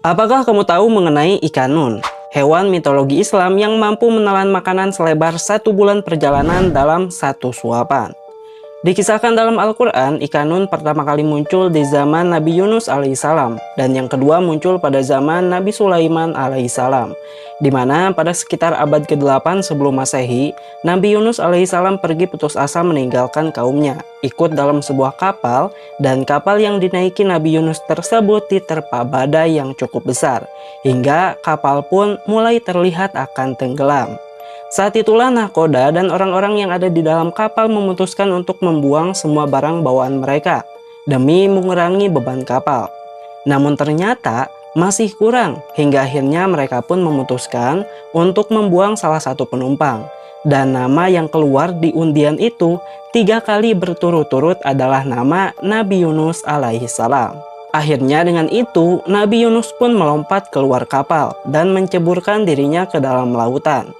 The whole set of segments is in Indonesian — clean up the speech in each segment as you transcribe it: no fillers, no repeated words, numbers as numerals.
Apakah kamu tahu mengenai ikan nun? Hewan mitologi Islam yang mampu menelan makanan selebar 1 bulan perjalanan dalam satu suapan. Dikisahkan dalam Al-Quran, ikan nun pertama kali muncul di zaman Nabi Yunus alaihissalam, dan yang kedua muncul pada zaman Nabi Sulaiman alaihissalam, di mana pada sekitar abad ke-8 sebelum Masehi, Nabi Yunus alaihissalam pergi putus asa meninggalkan kaumnya, ikut dalam sebuah kapal, dan kapal yang dinaiki Nabi Yunus tersebut diterpa badai yang cukup besar, hingga kapal pun mulai terlihat akan tenggelam. Saat itulah nahkoda dan orang-orang yang ada di dalam kapal memutuskan untuk membuang semua barang bawaan mereka demi mengurangi beban kapal. Namun ternyata masih kurang, hingga akhirnya mereka pun memutuskan untuk membuang salah satu penumpang. Dan nama yang keluar di undian itu 3 kali berturut-turut adalah nama Nabi Yunus alaihissalam. Akhirnya dengan itu Nabi Yunus pun melompat keluar kapal dan menceburkan dirinya ke dalam lautan.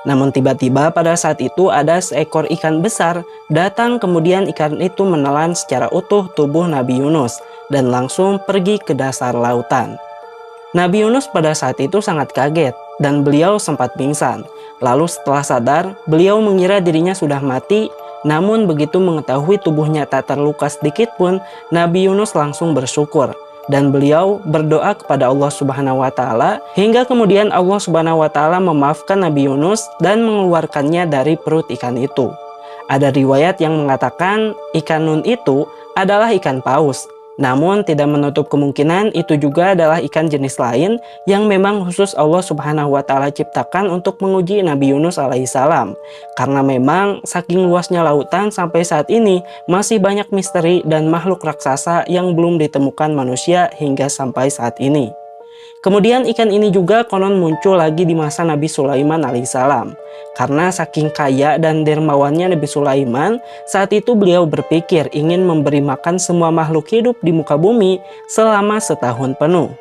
Namun tiba-tiba pada saat itu ada seekor ikan besar datang, kemudian ikan itu menelan secara utuh tubuh Nabi Yunus dan langsung pergi ke dasar lautan. Nabi Yunus pada saat itu sangat kaget dan beliau sempat pingsan. Lalu setelah sadar, beliau mengira dirinya sudah mati, namun begitu mengetahui tubuhnya tak terluka sedikit pun, Nabi Yunus langsung bersyukur. Dan beliau berdoa kepada Allah Subhanahu wa Ta'ala, hingga kemudian Allah Subhanahu wa Ta'ala memaafkan Nabi Yunus dan mengeluarkannya dari perut ikan itu. Ada riwayat yang mengatakan ikan nun itu adalah ikan paus, namun tidak menutup kemungkinan itu juga adalah ikan jenis lain yang memang khusus Allah Subhanahu wa Ta'ala ciptakan untuk menguji Nabi Yunus alaihissalam. Karena memang saking luasnya lautan sampai saat ini masih banyak misteri dan makhluk raksasa yang belum ditemukan manusia hingga sampai saat ini. Kemudian ikan ini juga konon muncul lagi di masa Nabi Sulaiman alaihissalam. Karena saking kaya dan dermawannya Nabi Sulaiman, saat itu beliau berpikir ingin memberi makan semua makhluk hidup di muka bumi selama setahun penuh.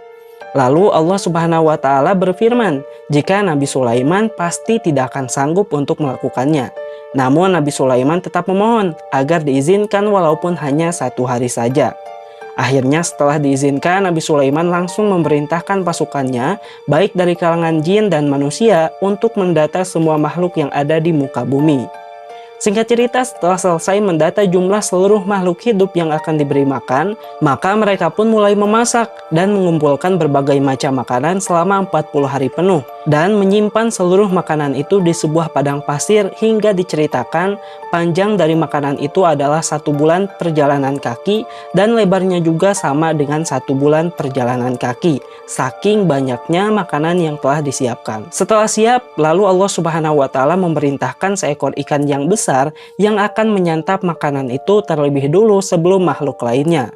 Lalu Allah Subhanahu wa Ta'ala berfirman, jika Nabi Sulaiman pasti tidak akan sanggup untuk melakukannya. Namun Nabi Sulaiman tetap memohon agar diizinkan walaupun hanya 1 hari saja. Akhirnya setelah diizinkan, Nabi Sulaiman langsung memerintahkan pasukannya, baik dari kalangan jin dan manusia, untuk mendata semua makhluk yang ada di muka bumi. Singkat cerita, setelah selesai mendata jumlah seluruh makhluk hidup yang akan diberi makan, maka mereka pun mulai memasak dan mengumpulkan berbagai macam makanan selama 40 hari penuh, dan menyimpan seluruh makanan itu di sebuah padang pasir hingga diceritakan panjang dari makanan itu adalah 1 bulan perjalanan kaki dan lebarnya juga sama dengan 1 bulan perjalanan kaki, saking banyaknya makanan yang telah disiapkan. Setelah siap, lalu Allah Subhanahu wa Ta'ala memerintahkan seekor ikan yang besar yang akan menyantap makanan itu terlebih dulu sebelum makhluk lainnya.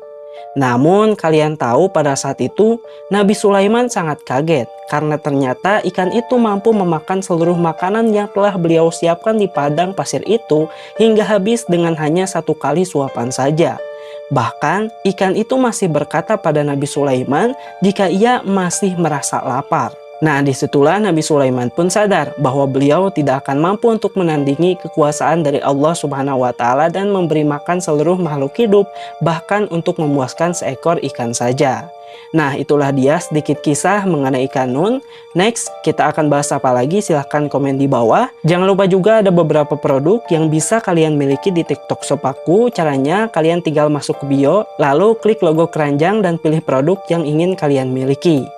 Namun kalian tahu pada saat itu Nabi Sulaiman sangat kaget karena ternyata ikan itu mampu memakan seluruh makanan yang telah beliau siapkan di padang pasir itu hingga habis dengan hanya 1 kali suapan saja. Bahkan ikan itu masih berkata pada Nabi Sulaiman jika ia masih merasa lapar. Nah, disitulah Nabi Sulaiman pun sadar bahwa beliau tidak akan mampu untuk menandingi kekuasaan dari Allah Subhanahu wa Ta'ala dan memberi makan seluruh makhluk hidup, bahkan untuk memuaskan seekor ikan saja. Nah, itulah dia sedikit kisah mengenai ikan nun. Next, kita akan bahas apa lagi? Silahkan komen di bawah. Jangan lupa juga ada beberapa produk yang bisa kalian miliki di TikTok Shop aku. Caranya, kalian tinggal masuk ke bio, lalu klik logo keranjang dan pilih produk yang ingin kalian miliki.